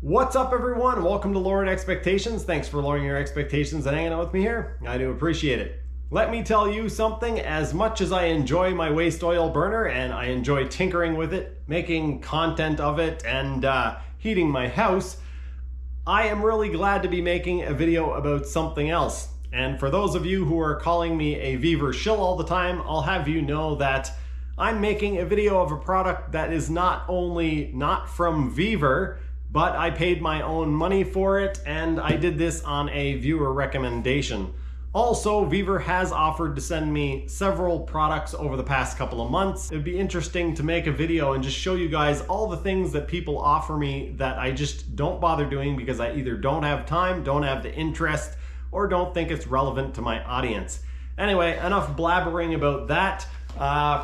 What's up, everyone? Welcome to Lowered Expectations. Thanks for lowering your expectations and hanging out with me here. I do appreciate it. Let me tell you something. As much as I enjoy my waste oil burner and I enjoy tinkering with it, making content of it, and heating my house, I am really glad to be making a video about something else. And for those of you who are calling me a Weaver shill all the time, I'll have you know that I'm making a video of a product that is not only not from Weaver, but I paid my own money for it, and I did this on a viewer recommendation. Also, Weaver has offered to send me several products over the past couple of months. It'd be interesting to make a video and just show you guys all the things that people offer me that I just don't bother doing because I either don't have time, don't have the interest, or don't think it's relevant to my audience. Anyway, enough blabbering about that.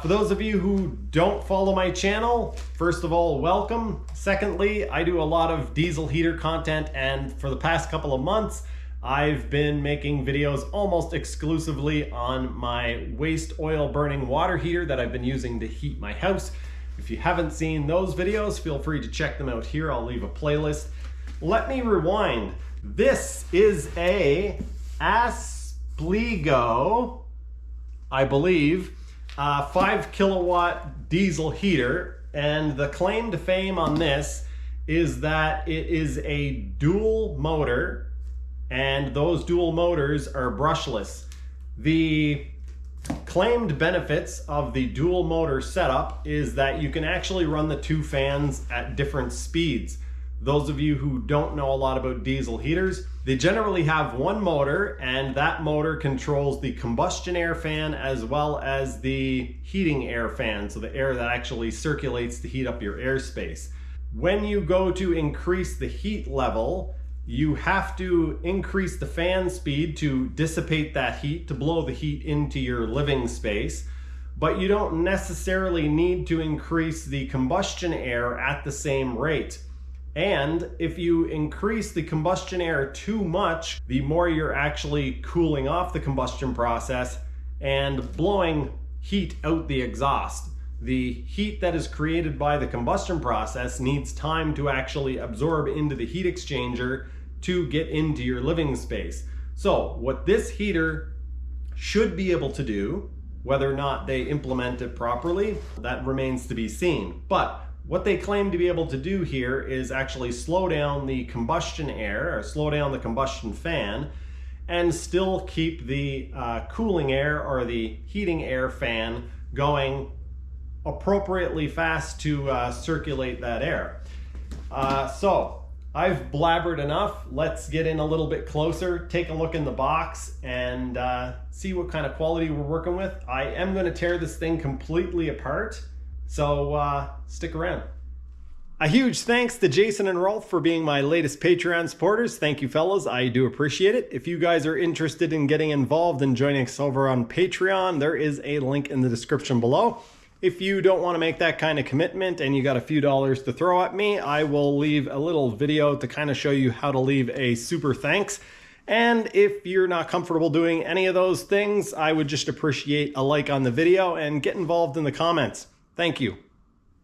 For those of you who don't follow my channel, first of all, welcome. Secondly, I do a lot of diesel heater content, and for the past couple of months, I've been making videos almost exclusively on my waste oil burning water heater that I've been using to heat my house. If you haven't seen those videos, feel free to check them out here. I'll leave a playlist. Let me rewind. This is a Aspligo, I believe, 5 kilowatt diesel heater, and the claim to fame on this is that it is a dual motor, and those dual motors are brushless. The claimed benefits of the dual motor setup is that you can actually run the two fans at different speeds. Those of you who don't know a lot about diesel heaters, they generally have one motor, and that motor controls the combustion air fan as well as the heating air fan, so the air that actually circulates to heat up your airspace. When you go to increase the heat level, you have to increase the fan speed to dissipate that heat, to blow the heat into your living space, but you don't necessarily need to increase the combustion air at the same rate. And if you increase the combustion air too much, the more you're actually cooling off the combustion process and blowing heat out the exhaust. The heat that is created by the combustion process needs time to actually absorb into the heat exchanger to get into your living space. So what this heater should be able to do, whether or not they implement it properly, that remains to be seen. But what they claim to be able to do here is actually slow down the combustion air, or slow down the combustion fan, and still keep the cooling air or the heating air fan going appropriately fast to circulate that air. So I've blabbered enough. Let's get in a little bit closer, take a look in the box, and see what kind of quality we're working with. I am going to tear this thing completely apart, so stick around. A huge thanks to Jason and Rolf for being my latest Patreon supporters. Thank you, fellas. I do appreciate it. If you guys are interested in getting involved and joining us over on Patreon, there is a link in the description below. If you don't want to make that kind of commitment and you got a few dollars to throw at me, I will leave a little video to kind of show you how to leave a super thanks. And if you're not comfortable doing any of those things, I would just appreciate a like on the video and get involved in the comments. Thank you.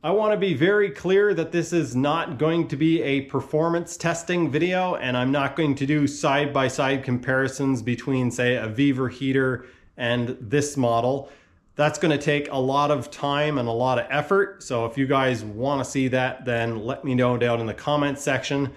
I want to be very clear that this is not going to be a performance testing video, and I'm not going to do side-by-side comparisons between, say, a Weaver heater and this model. That's going to take a lot of time and a lot of effort, so if you guys want to see that, then let me know down in the comments section.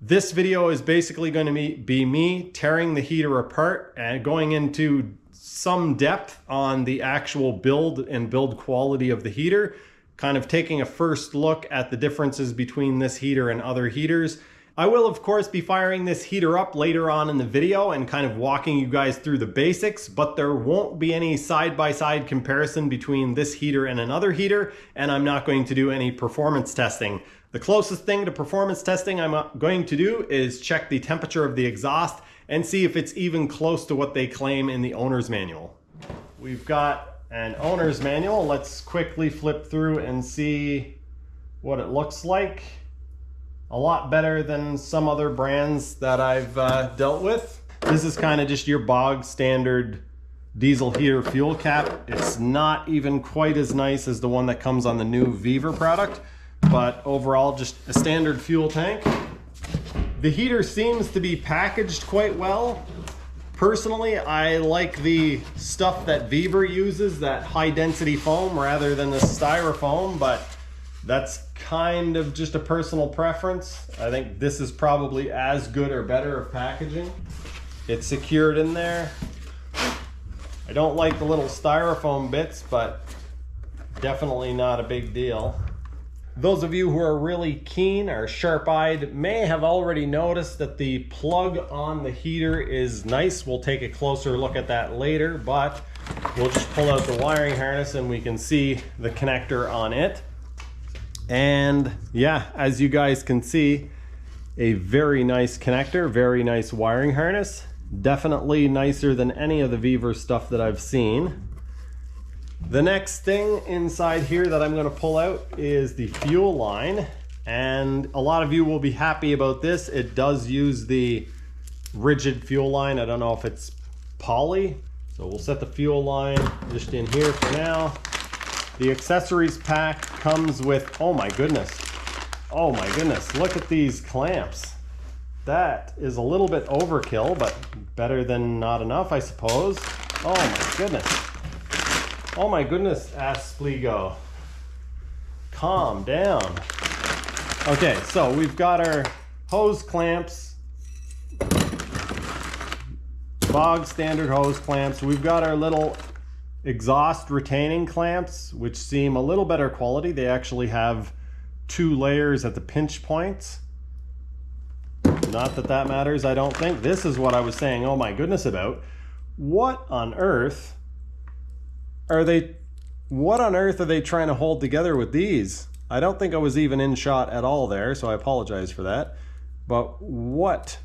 This video is basically going to be me tearing the heater apart and going into some depth on the actual build and build quality of the heater, kind of taking a first look at the differences between this heater and other heaters. I will, of course, be firing this heater up later on in the video and kind of walking you guys through the basics, but there won't be any side-by-side comparison between this heater and another heater, and I'm not going to do any performance testing. The closest thing to performance testing I'm going to do is check the temperature of the exhaust and see if it's even close to what they claim in the owner's manual. We've got an owner's manual. Let's quickly flip through and see what it looks like. A lot better than some other brands that I've dealt with. This is kind of just your bog standard diesel heater fuel cap. It's not even quite as nice as the one that comes on the new Weaver product, but overall just a standard fuel tank. The heater seems to be packaged quite well. Personally, I like the stuff that Weber uses, that high density foam rather than the styrofoam, but that's kind of just a personal preference. I think this is probably as good or better of packaging. It's secured in there. I don't like the little styrofoam bits, but definitely not a big deal. Those of you who are really keen or sharp-eyed may have already noticed that the plug on the heater is nice. We'll take a closer look at that later, but we'll just pull out the wiring harness and we can see the connector on it. And yeah, as you guys can see, a very nice connector, very nice wiring harness. Definitely nicer than any of the Weber stuff that I've seen. The next thing inside here that I'm going to pull out is the fuel line, and a lot of you will be happy about this. It does use the rigid fuel line. I don't know if it's poly, so we'll set the fuel line just in here for now. The accessories pack comes with, oh my goodness, look at these clamps. That is a little bit overkill, but better than not enough, I suppose. Oh my goodness. Oh my goodness, Aspligo. Calm down. Okay, so we've got our hose clamps, bog standard hose clamps. We've got our little exhaust retaining clamps, which seem a little better quality. They actually have 2 layers at the pinch points. Not that that matters, I don't think. This is what I was saying, oh my goodness, about. What on earth are they trying to hold together with these? I don't think I was even in shot at all there, so I apologize for that. But what?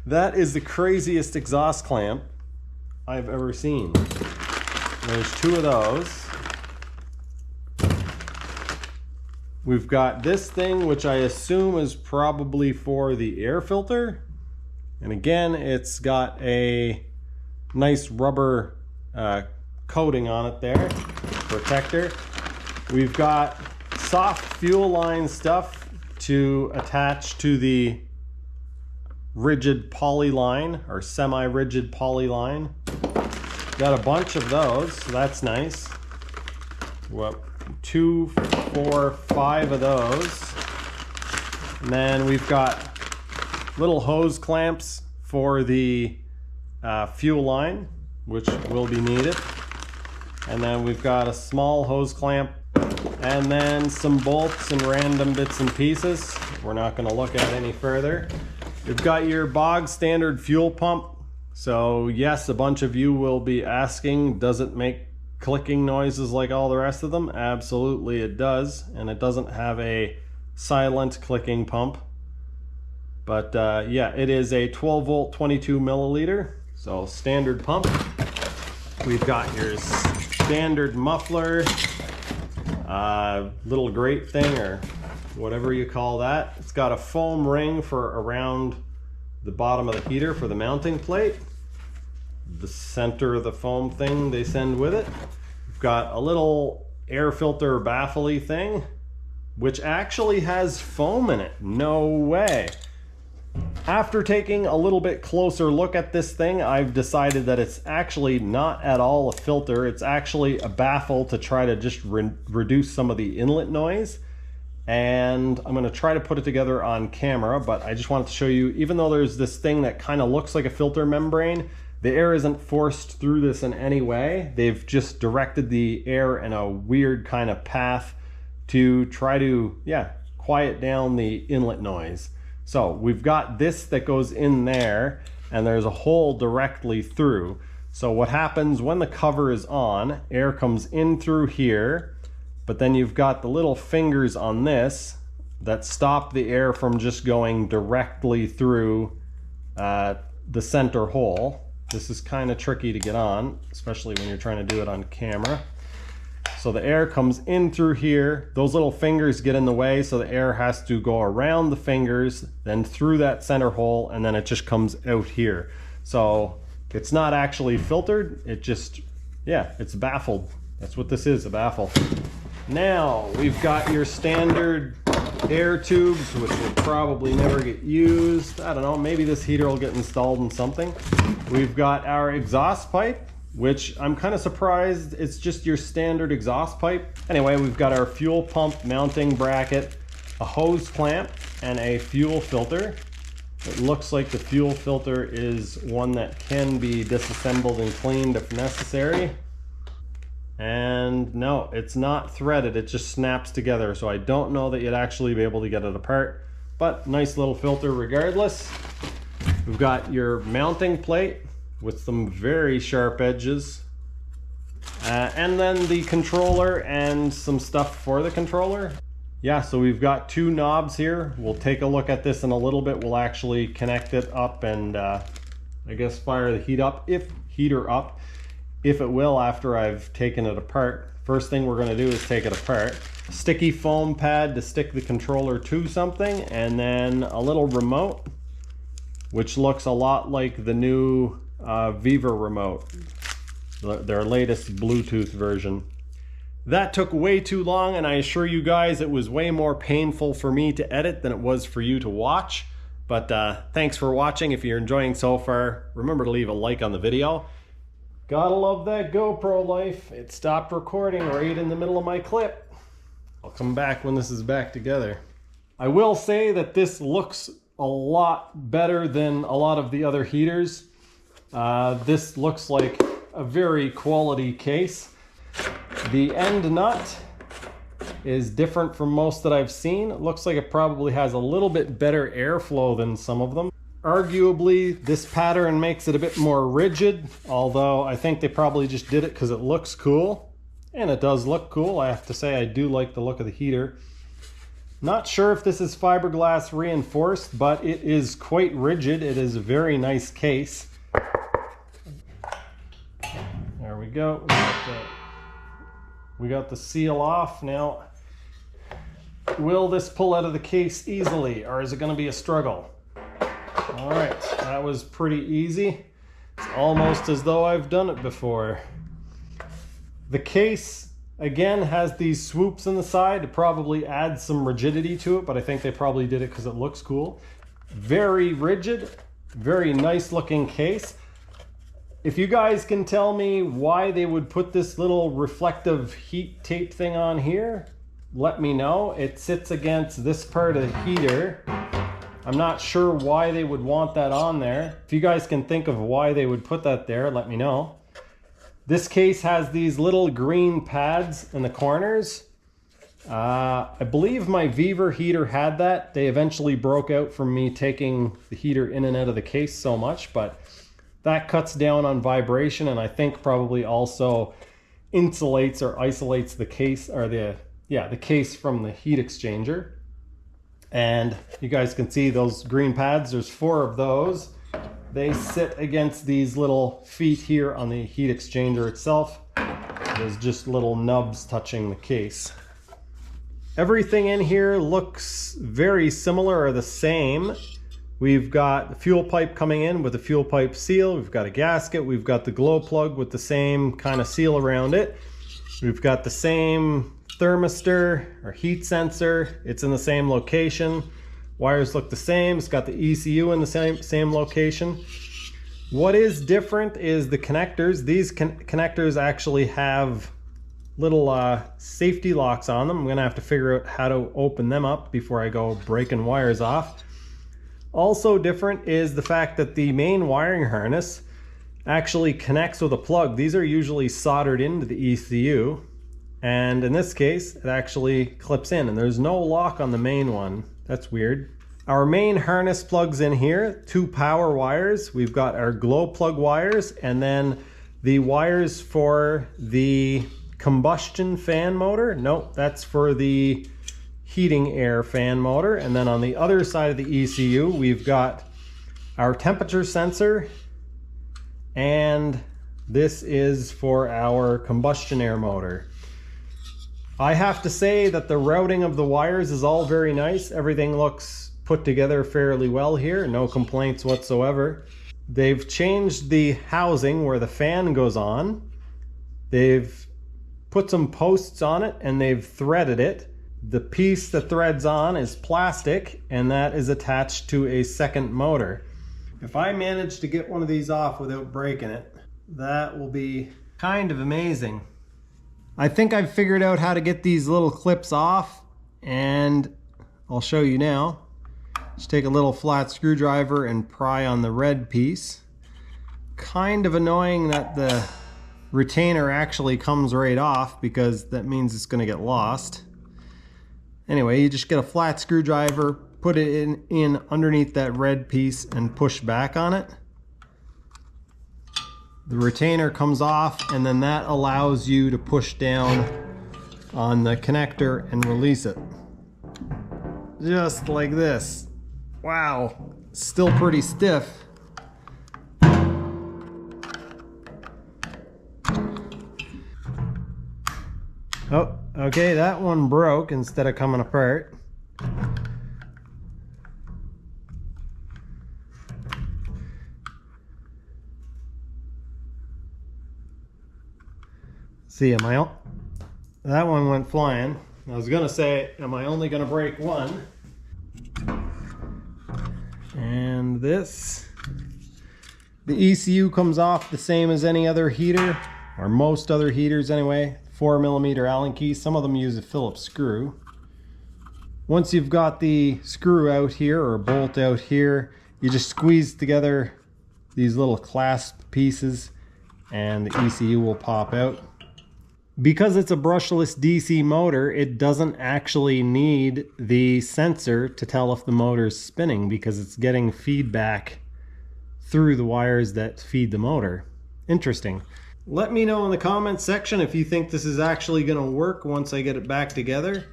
That is the craziest exhaust clamp I've ever seen. There's 2 of those. We've got this thing, which I assume is probably for the air filter. And again, it's got a nice rubber coating on it there, protector. We've got soft fuel line stuff to attach to the rigid poly line or semi-rigid poly line. Got a bunch of those, so that's nice. What, 2, 4, 5 of those. And then we've got little hose clamps for the fuel line, which will be needed. And then we've got a small hose clamp, and then some bolts and random bits and pieces we're not going to look at any further. You've got your bog standard fuel pump. So yes, a bunch of you will be asking, does it make clicking noises like all the rest of them? Absolutely it does, and it doesn't have a silent clicking pump. But yeah, it is a 12 volt 22 milliliter, so standard pump. We've got your standard muffler, little grate thing or whatever you call that. It's got a foam ring for around the bottom of the heater for the mounting plate. The center of the foam thing they send with it. We've got a little air filter baffle thing, which actually has foam in it. No way. After taking a little bit closer look at this thing, I've decided that it's actually not at all a filter. It's actually a baffle to try to just reduce some of the inlet noise. And I'm going to try to put it together on camera, but I just wanted to show you, even though there's this thing that kind of looks like a filter membrane, the air isn't forced through this in any way. They've just directed the air in a weird kind of path to try to, quiet down the inlet noise. So we've got this that goes in there, and there's a hole directly through. So what happens when the cover is on, air comes in through here, but then you've got the little fingers on this that stop the air from just going directly through the center hole. This is kind of tricky to get on, especially when you're trying to do it on camera. So the air comes in through here, those little fingers get in the way, so the air has to go around the fingers, then through that center hole, and then it just comes out here. So it's not actually filtered, it just, it's baffled. That's what this is, a baffle. Now, we've got your standard air tubes, which will probably never get used. I don't know, maybe this heater will get installed in something. We've got our exhaust pipe, which I'm kind of surprised it's just your standard exhaust pipe. Anyway, we've got our fuel pump mounting bracket, a hose clamp, and a fuel filter. It looks like the fuel filter is one that can be disassembled and cleaned if necessary. And no, it's not threaded, it just snaps together, so I don't know that you'd actually be able to get it apart, but nice little filter regardless. We've got your mounting plate with some very sharp edges, and then the controller and some stuff for the controller. Yeah, so we've got two knobs here. We'll take a look at this in a little bit. We'll actually connect it up and I guess fire the heater up, if it will, after I've taken it apart. First thing we're gonna do is take it apart. Sticky foam pad to stick the controller to something, and then a little remote, which looks a lot like the new Viva remote, their latest Bluetooth version. That took way too long, and I assure you guys it was way more painful for me to edit than it was for you to watch. But thanks for watching. If you're enjoying so far, remember to leave a like on the video. Gotta love that GoPro life. It stopped recording right in the middle of my clip. I'll come back when this is back together. I will say that this looks a lot better than a lot of the other heaters. This looks like a very quality case. The end nut is different from most that I've seen. It looks like it probably has a little bit better airflow than some of them. Arguably, this pattern makes it a bit more rigid, although I think they probably just did it because it looks cool. And it does look cool. I have to say I do like the look of the heater. Not sure if this is fiberglass reinforced, but it is quite rigid. It is a very nice case. There we go. We got the seal off. Now, will this pull out of the case easily, or is it going to be a struggle? All right, that was pretty easy. It's almost as though I've done it before. The case, again, has these swoops in the side to probably add some rigidity to it, but I think they probably did it because it looks cool. Very rigid, very nice looking case. If you guys can tell me why they would put this little reflective heat tape thing on here, let me know. It sits against this part of the heater. I'm not sure why they would want that on there. If you guys can think of why they would put that there, let me know. This case has these little green pads in the corners. I believe my Viva heater had that. They eventually broke out from me taking the heater in and out of the case so much, but that cuts down on vibration, and I think probably also insulates or isolates the case, or the case from the heat exchanger. And you guys can see those green pads, there's 4 of those. They sit against these little feet here on the heat exchanger itself. There's just little nubs touching the case. Everything in here looks very similar or the same. We've got the fuel pipe coming in with a fuel pipe seal. We've got a gasket. We've got the glow plug with the same kind of seal around it. We've got the same thermistor or heat sensor. It's in the same location. Wires look the same. It's got the ECU in the same location. What is different is the connectors. These connectors actually have little safety locks on them. I'm gonna have to figure out how to open them up before I go breaking wires off. Also different is the fact that the main wiring harness actually connects with a plug. These are usually soldered into the ECU, and in this case it actually clips in, and there's no lock on the main one. That's weird. Our main harness plugs in here, 2 power wires. We've got our glow plug wires, and then the wires for the combustion fan motor. Nope, that's for the heating air fan motor. And then on the other side of the ECU, we've got our temperature sensor, and this is for our combustion air motor. I have to say that the routing of the wires is all very nice. Everything looks put together fairly well here. No complaints whatsoever. They've changed the housing where the fan goes on. They've put some posts on it and they've threaded it. The piece that threads on is plastic, and that is attached to a second motor. If I manage to get one of these off without breaking it, that will be kind of amazing. I think I've figured out how to get these little clips off, and I'll show you now. Just take a little flat screwdriver and pry on the red piece. Kind of annoying that the retainer actually comes right off, because that means it's going to get lost. Anyway, you just get a flat screwdriver, put it in underneath that red piece and push back on it. The retainer comes off, and then that allows you to push down on the connector and release it. Just like this. Wow, still pretty stiff. Oh, okay, that one broke instead of coming apart. See, that one went flying. I was gonna say, am I only gonna break one? And this, the ECU comes off the same as any other heater, or most other heaters anyway. 4mm Allen key. Some of them use a Phillips screw. Once you've got the screw out here, or bolt out here, you just squeeze together these little clasp pieces and the ECU will pop out. Because it's a brushless DC motor, it doesn't actually need the sensor to tell if the motor's spinning, because it's getting feedback through the wires that feed the motor. Interesting. Let me know in the comments section if you think this is actually going to work once I get it back together.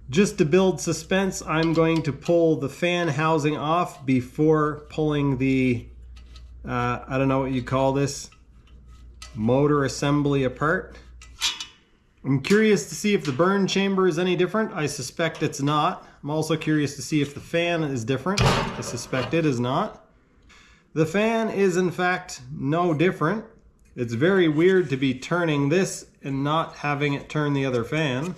Just to build suspense, I'm going to pull the fan housing off before pulling the, I don't know what you call this, motor assembly apart. I'm curious to see if the burn chamber is any different. I suspect it's not. I'm also curious to see if the fan is different. I suspect it is not. The fan is in fact no different. It's very weird to be turning this and not having it turn the other fan.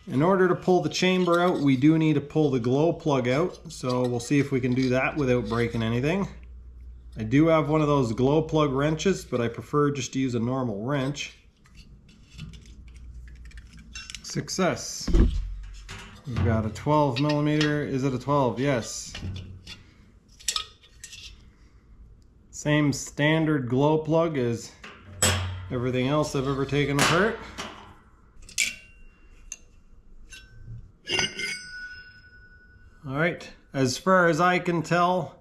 In order to pull the chamber out, we do need to pull the glow plug out. So we'll see if we can do that without breaking anything. I do have one of those glow plug wrenches, but I prefer just to use a normal wrench. Success. We've got a 12mm. Is it a 12? Yes. Same standard glow plug as everything else I've ever taken apart. Alright, as far as I can tell,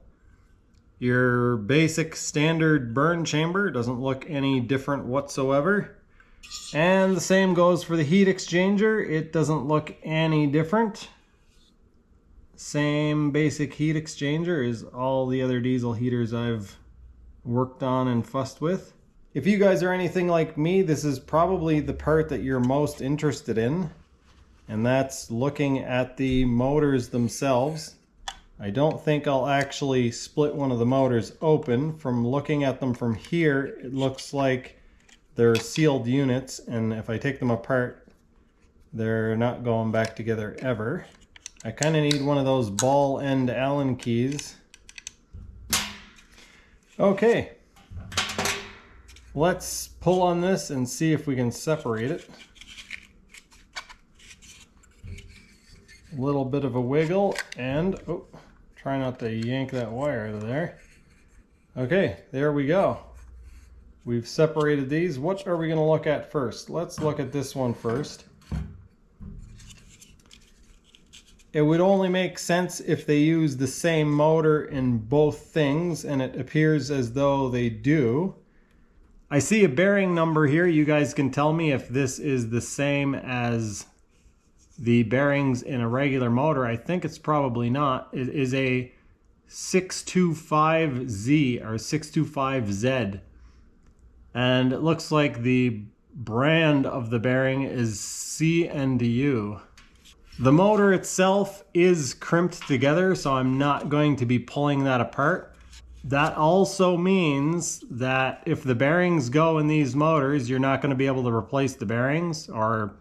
your basic standard burn chamber doesn't look any different whatsoever. And the same goes for the heat exchanger. It doesn't look any different. Same basic heat exchanger as all the other diesel heaters I've worked on and fussed with. If you guys are anything like me, this is probably the part that you're most interested in, and that's looking at the motors themselves. I don't think I'll actually split one of the motors open. From looking at them from here, it looks like they're sealed units, and if I take them apart, they're not going back together ever. I kind of need one of those ball end Allen keys. Okay, let's pull on this and see if we can separate it. A little bit of a wiggle, and oh, try not to yank that wire out of there. Okay, there we go. We've separated these. What are we going to look at first? Let's look at this one first. It would only make sense if they use the same motor in both things, and it appears as though they do. I see a bearing number here. You guys can tell me if this is the same as the bearings in a regular motor. I think it's probably not. It is a 625Z or 625Z. And it looks like the brand of the bearing is C&U. The motor itself is crimped together, so I'm not going to be pulling that apart. That also means that if the bearings go in these motors, you're not going to be able to replace the bearings, or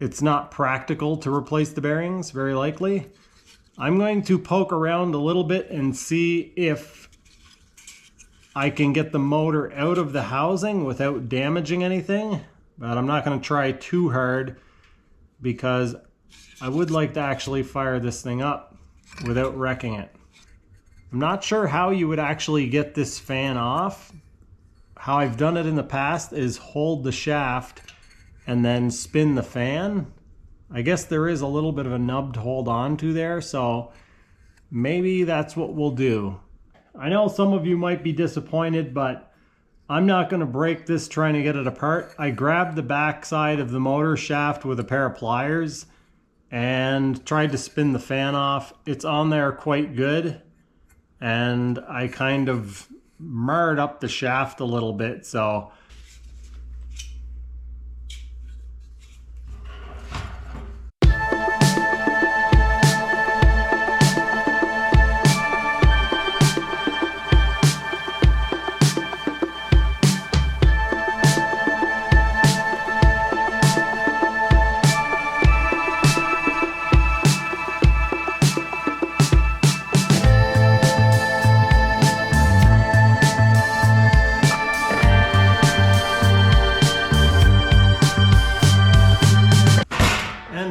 it's not practical to replace the bearings, very likely. I'm going to poke around a little bit and see if I can get the motor out of the housing without damaging anything, but I'm not going to try too hard because I would like to actually fire this thing up without wrecking it. I'm not sure how you would actually get this fan off. How I've done it in the past is hold the shaft and then spin the fan. I guess there is a little bit of a nub to hold on to there, so maybe that's what we'll do. I know some of you might be disappointed, but I'm not going to break this trying to get it apart. I grabbed the back side of the motor shaft with a pair of pliers and tried to spin the fan off. It's on there quite good, and I kind of marred up the shaft a little bit, so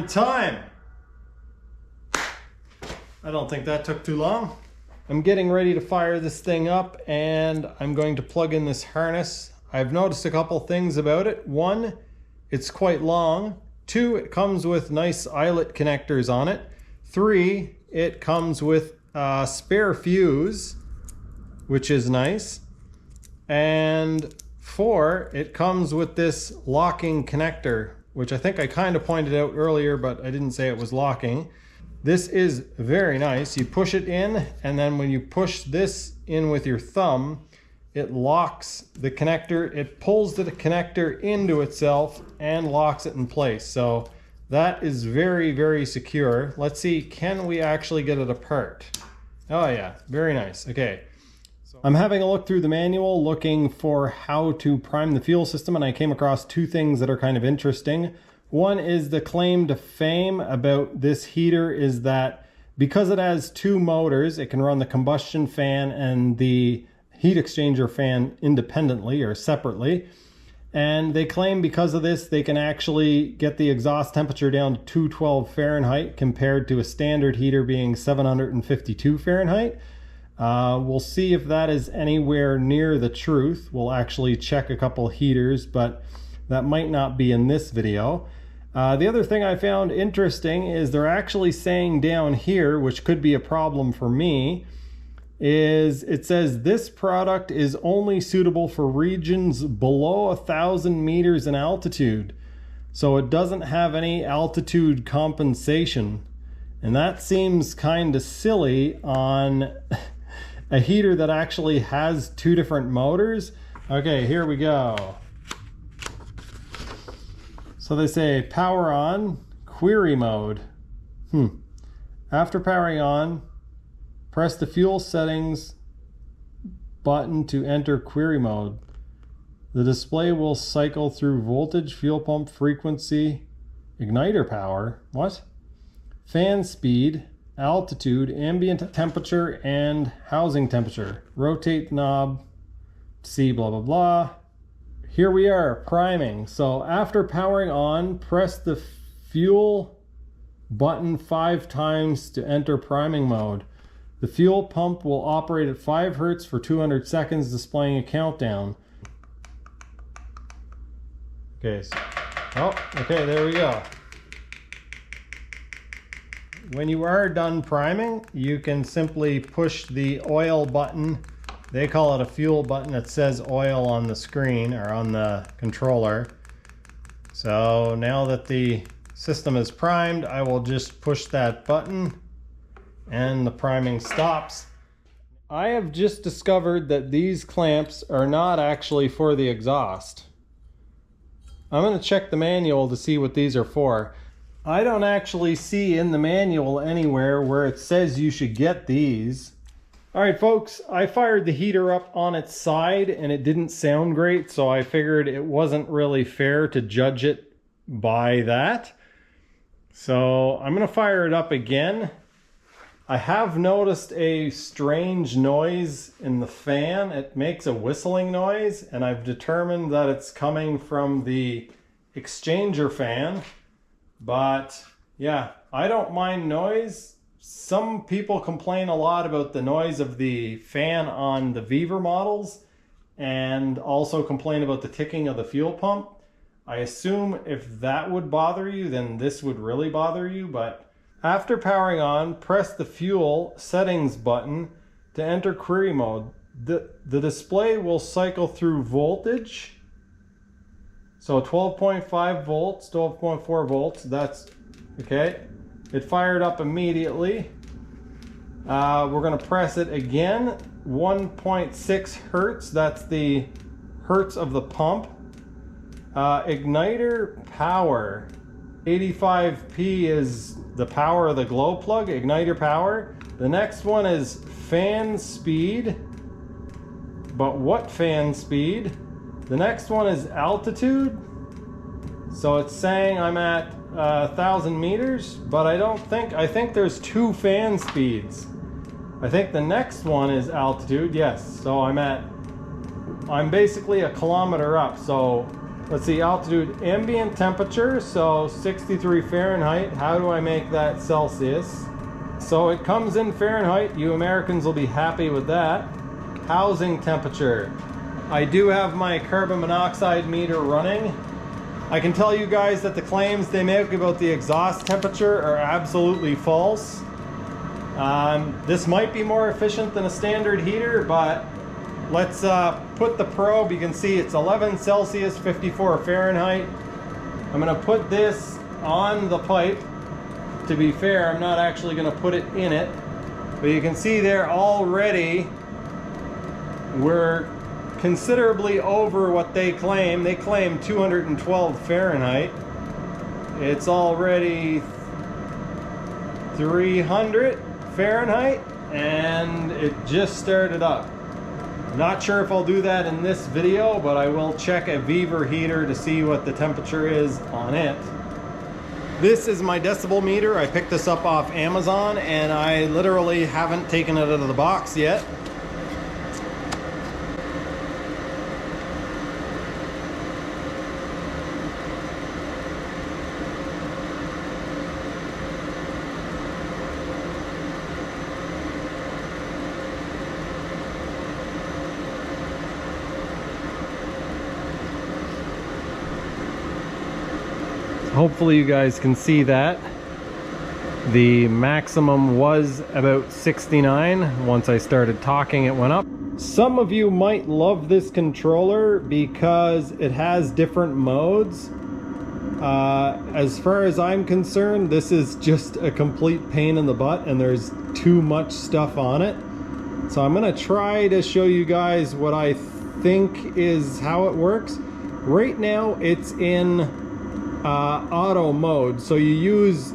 time. I don't think that took too long. I'm getting ready to fire this thing up and I'm going to plug in this harness. I've noticed a couple things about it. One, it's quite long. Two, it comes with nice eyelet connectors on it. Three, it comes with a spare fuse, which is nice. And four, it comes with this locking connector, which I think I kind of pointed out earlier, but I didn't say it was locking. This is very nice. You push it in, and then when you push this in with your thumb, it locks the connector. It pulls the connector into itself and locks it in place. So that is very, very secure. Let's see, can we actually get it apart? Oh yeah, very nice. Okay. I'm having a look through the manual looking for how to prime the fuel system, and I came across two things that are kind of interesting. One is the claim to fame about this heater is that because it has two motors, it can run the combustion fan and the heat exchanger fan independently or separately. And they claim because of this, they can actually get the exhaust temperature down to 212 Fahrenheit compared to a standard heater being 752 Fahrenheit. We'll see if that is anywhere near the truth. We'll actually check a couple heaters, but that might not be in this video. The other thing I found interesting is they're actually saying down here, which could be a problem for me, is it says this product is only suitable for regions below 1,000 meters in altitude. So it doesn't have any altitude compensation. And that seems kind of silly on a heater that actually has two different motors. Okay, here we go. So they say power on, query mode. After powering on, press the fuel settings button to enter query mode. The display will cycle through voltage, fuel pump frequency, igniter power, what? Fan speed, altitude, ambient temperature, and housing temperature. Rotate the knob, see blah blah blah. Here we are, priming. So after powering on, press the fuel button 5 times to enter priming mode. The fuel pump will operate at 5 Hertz for 200 seconds, displaying a countdown. Okay, okay, there we go. When you are done priming, you can simply push the oil button. They call it a fuel button. It says oil on the screen or on the controller. So now that the system is primed, I will just push that button and the priming stops. I have just discovered that these clamps are not actually for the exhaust. I'm going to check the manual to see what these are for. I don't actually see in the manual anywhere where it says you should get these. All right, folks, I fired the heater up on its side and it didn't sound great, so I figured it wasn't really fair to judge it by that. So I'm gonna fire it up again. I have noticed a strange noise in the fan. It makes a whistling noise, and I've determined that it's coming from the exchanger fan. But yeah, I don't mind noise. Some people complain a lot about the noise of the fan on the Viver models, and also complain about the ticking of the fuel pump. I assume if that would bother you, then this would really bother you. But after powering on, press the fuel settings button to enter query mode. The display will cycle through voltage. So 12.5 volts, 12.4 volts, that's okay. It fired up immediately. We're gonna press it again. 1.6 hertz, that's the hertz of the pump. Igniter power, 85p is the power of the glow plug, igniter power. The next one is fan speed, but what fan speed? The next one is altitude. So it's saying I'm at 1,000 meters, but I think there's two fan speeds. I think the next one is altitude, yes. So I'm basically a kilometer up. So let's see, altitude, ambient temperature, so 63 Fahrenheit. How do I make that Celsius? So it comes in Fahrenheit. You Americans will be happy with that. Housing temperature. I do have my carbon monoxide meter running. I can tell you guys that the claims they make about the exhaust temperature are absolutely false. This might be more efficient than a standard heater, but let's put the probe. You can see it's 11 Celsius, 54 Fahrenheit. I'm going to put this on the pipe. To be fair, I'm not actually going to put it in it. But you can see there already we're considerably over what they claim. They claim 212 Fahrenheit. It's already 300 Fahrenheit, and it just started up. Not sure if I'll do that in this video, but I will check a Viver heater to see what the temperature is on it. This is my decibel meter. I picked this up off Amazon, and I literally haven't taken it out of the box yet. Hopefully you guys can see that. The maximum was about 69. Once I started talking, it went up. Some of you might love this controller because it has different modes. As far as I'm concerned, this is just a complete pain in the butt, and there's too much stuff on it. So I'm gonna try to show you guys what I think is how it works. Right now it's in auto mode, so you use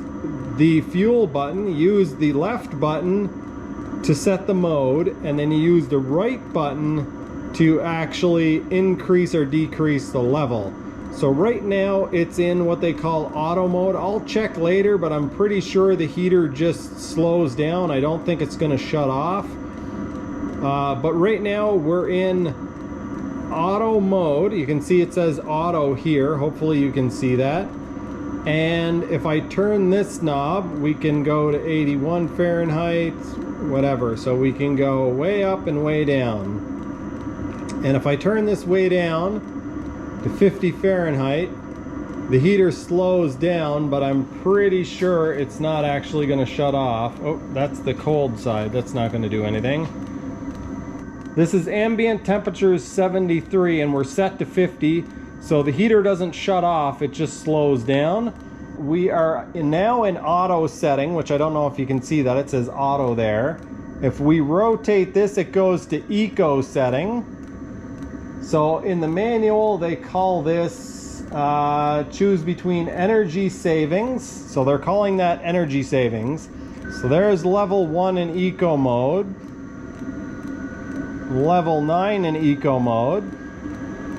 the fuel button, use the left button to set the mode, and then you use the right button to actually increase or decrease the level. So right now it's in what they call auto mode. I'll check later, but I'm pretty sure the heater just slows down. I don't think it's going to shut off. But right now we're in auto mode. You can see it says auto here. Hopefully you can see that. And if I turn this knob, we can go to 81 Fahrenheit, whatever. So we can go way up and way down. And if I turn this way down to 50 Fahrenheit, the heater slows down, but I'm pretty sure it's not actually going to shut off. Oh, that's the cold side. That's not going to do anything. This is ambient temperature is 73, and we're set to 50, so the heater doesn't shut off, it just slows down. We are now in auto setting, which I don't know if you can see that. It says auto there. If we rotate this, it goes to eco setting. So in the manual, they call this choose between energy savings. So they're calling that energy savings. So there's level 1 in eco mode. Level 9 in eco mode.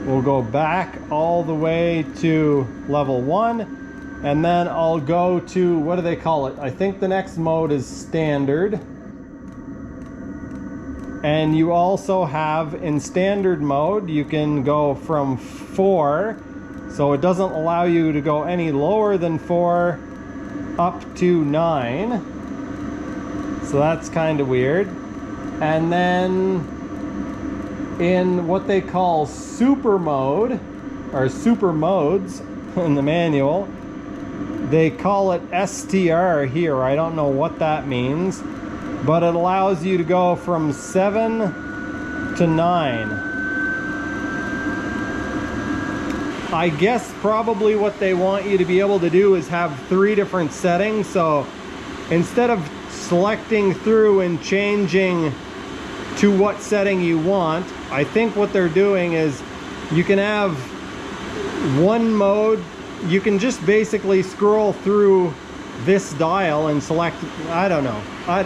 We'll go back all the way to level 1, And then I'll go to, what do they call it? I think the next mode is standard. And you also have, in standard mode, you can go from 4, so it doesn't allow you to go any lower than 4, up to 9. So that's kind of weird. And then in what they call super mode, or super modes in the manual, they call it STR here. I don't know what that means, but it allows you to go from 7 to 9. I guess probably what they want you to be able to do is have 3 different settings. So instead of selecting through and changing to what setting you want, I think what they're doing is you can have one mode. You can just basically scroll through this dial and select, I don't know,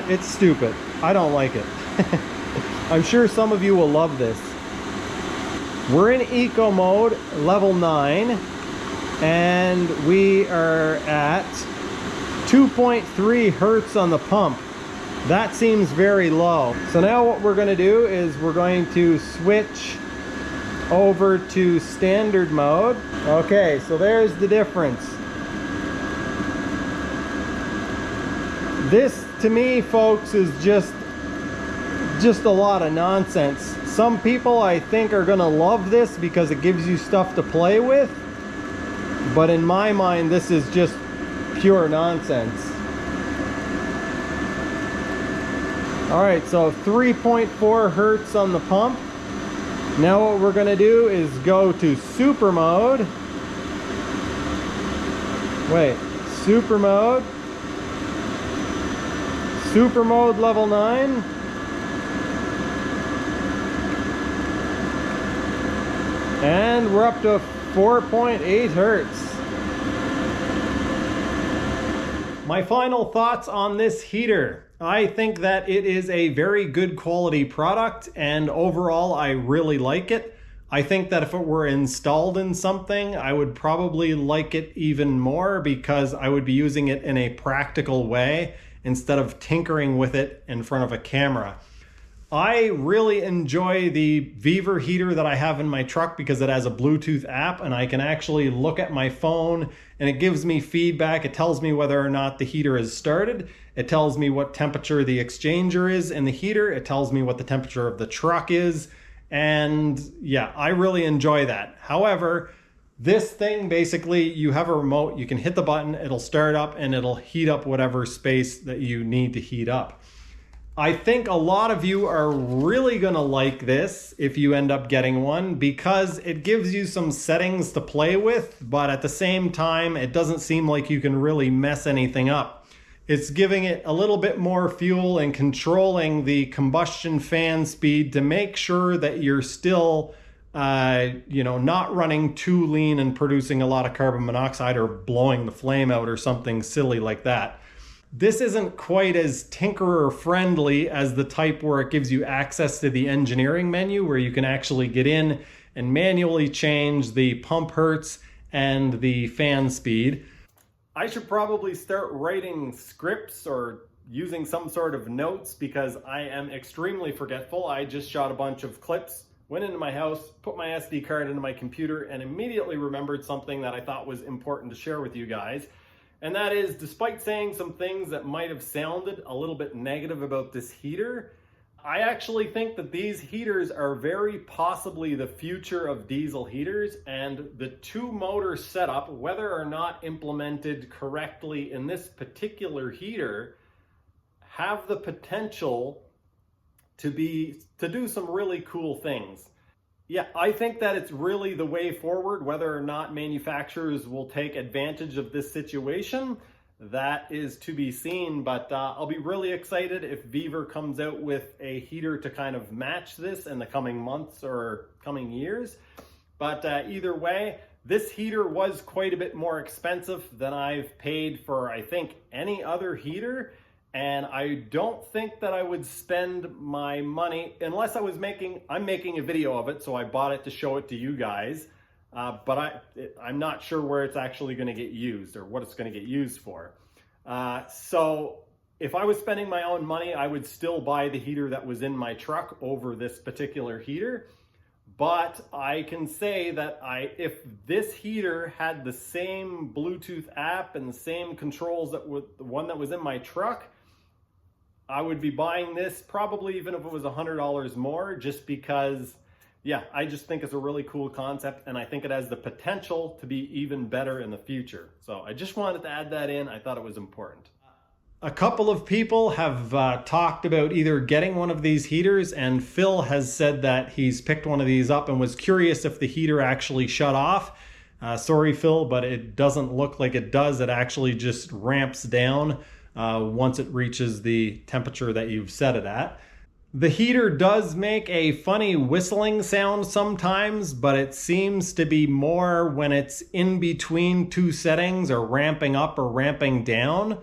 it's stupid. I don't like it. I'm sure some of you will love this. We're in eco mode, level 9, and we are at 2.3 hertz on the pump. That seems very low. So now what we're going to do is we're going to switch over to standard mode. Okay, so there's the difference. This, to me, folks, is just a lot of nonsense. Some people, I think, are gonna love this because it gives you stuff to play with, but in my mind, this is just pure nonsense. All right, so 3.4 hertz on the pump. Now what we're gonna do is go to super mode. Wait, super mode. Super mode level 9. And we're up to 4.8 hertz. My final thoughts on this heater. I think that it is a very good quality product, and overall I really like it. I think that if it were installed in something, I would probably like it even more because I would be using it in a practical way instead of tinkering with it in front of a camera. I really enjoy the Viver heater that I have in my truck because it has a Bluetooth app and I can actually look at my phone and it gives me feedback. It tells me whether or not the heater has started. It tells me what temperature the exchanger is in the heater. It tells me what the temperature of the truck is. And yeah, I really enjoy that. However, this thing, basically, you have a remote, you can hit the button, it'll start up and it'll heat up whatever space that you need to heat up. I think a lot of you are really gonna like this if you end up getting one because it gives you some settings to play with, but at the same time, it doesn't seem like you can really mess anything up. It's giving it a little bit more fuel and controlling the combustion fan speed to make sure that you're still not running too lean and producing a lot of carbon monoxide or blowing the flame out or something silly like that. This isn't quite as tinkerer friendly as the type where it gives you access to the engineering menu where you can actually get in and manually change the pump hertz and the fan speed. I should probably start writing scripts or using some sort of notes because I am extremely forgetful. I just shot a bunch of clips, went into my house, put my SD card into my computer, and immediately remembered something that I thought was important to share with you guys. And that is, despite saying some things that might have sounded a little bit negative about this heater, I actually think that these heaters are very possibly the future of diesel heaters, and the 2-motor setup, whether or not implemented correctly in this particular heater, have the potential to do some really cool things. Yeah, I think that it's really the way forward. Whether or not manufacturers will take advantage of this situation, that is to be seen, but I'll be really excited if Viver comes out with a heater to kind of match this in the coming months or coming years. But either way, this heater was quite a bit more expensive than I've paid for, I think, any other heater. And I don't think that I would spend my money unless I'm making a video of it, so I bought it to show it to you guys. but I'm not sure where it's actually going to get used or what it's going to get used for. So if I was spending my own money, I would still buy the heater that was in my truck over this particular heater. But I can say that if this heater had the same Bluetooth app and the same controls that the one that was in my truck, I would be buying this probably even if it was $100 more, just because, yeah, I just think it's a really cool concept, and I think it has the potential to be even better in the future. So I just wanted to add that in. I thought it was important. A couple of people have talked about either getting one of these heaters, and Phil has said that he's picked one of these up and was curious if the heater actually shut off. Sorry, Phil, but it doesn't look like it does. It actually just ramps down once it reaches the temperature that you've set it at. The heater does make a funny whistling sound sometimes, but it seems to be more when it's in between two settings or ramping up or ramping down.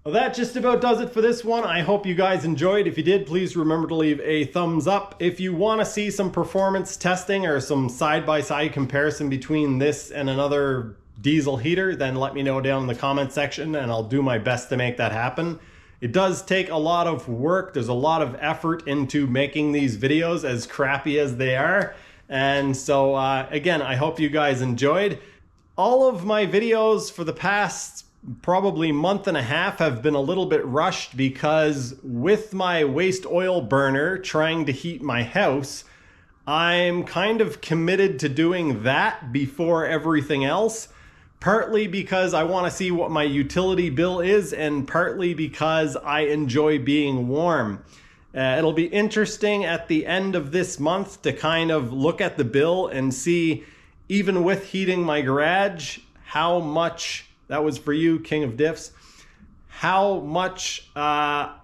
Well, that just about does it for this one. I hope you guys enjoyed. If you did, please remember to leave a thumbs up. If you want to see some performance testing or some side-by-side comparison between this and another diesel heater, then let me know down in the comment section and I'll do my best to make that happen. It does take a lot of work. There's a lot of effort into making these videos, as crappy as they are. And so again, I hope you guys enjoyed. All of my videos for the past probably month and a half have been a little bit rushed, because with my waste oil burner trying to heat my house, I'm kind of committed to doing that before everything else, partly because I want to see what my utility bill is, and partly because I enjoy being warm. It'll be interesting at the end of this month to kind of look at the bill and see, even with heating my garage, how much. That was for you, King of Diffs. How much I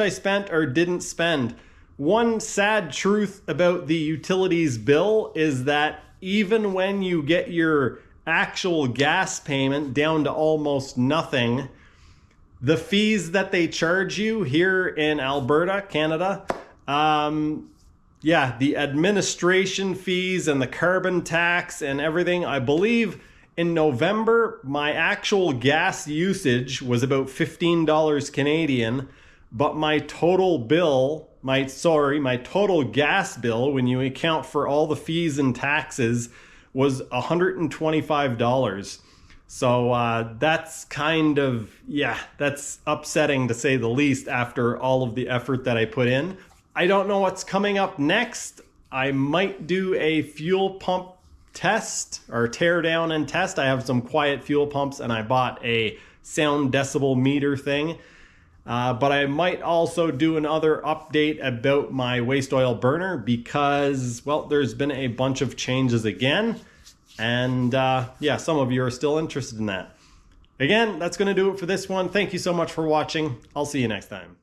spent or didn't spend. One sad truth about the utilities bill is that even when you get your actual gas payment down to almost nothing, the fees that they charge you here in Alberta, Canada, the administration fees and the carbon tax and everything, I believe in November, my actual gas usage was about $15 Canadian, but my total bill, my total gas bill, when you account for all the fees and taxes, was $125. So that's kind of, that's upsetting to say the least after all of the effort that I put in. I don't know what's coming up next. I might do a fuel pump test or tear down and test. I have some quiet fuel pumps and I bought a sound decibel meter thing. But I might also do another update about my waste oil burner because, well, there's been a bunch of changes again. And some of you are still interested in that. Again, that's going to do it for this one. Thank you so much for watching. I'll see you next time.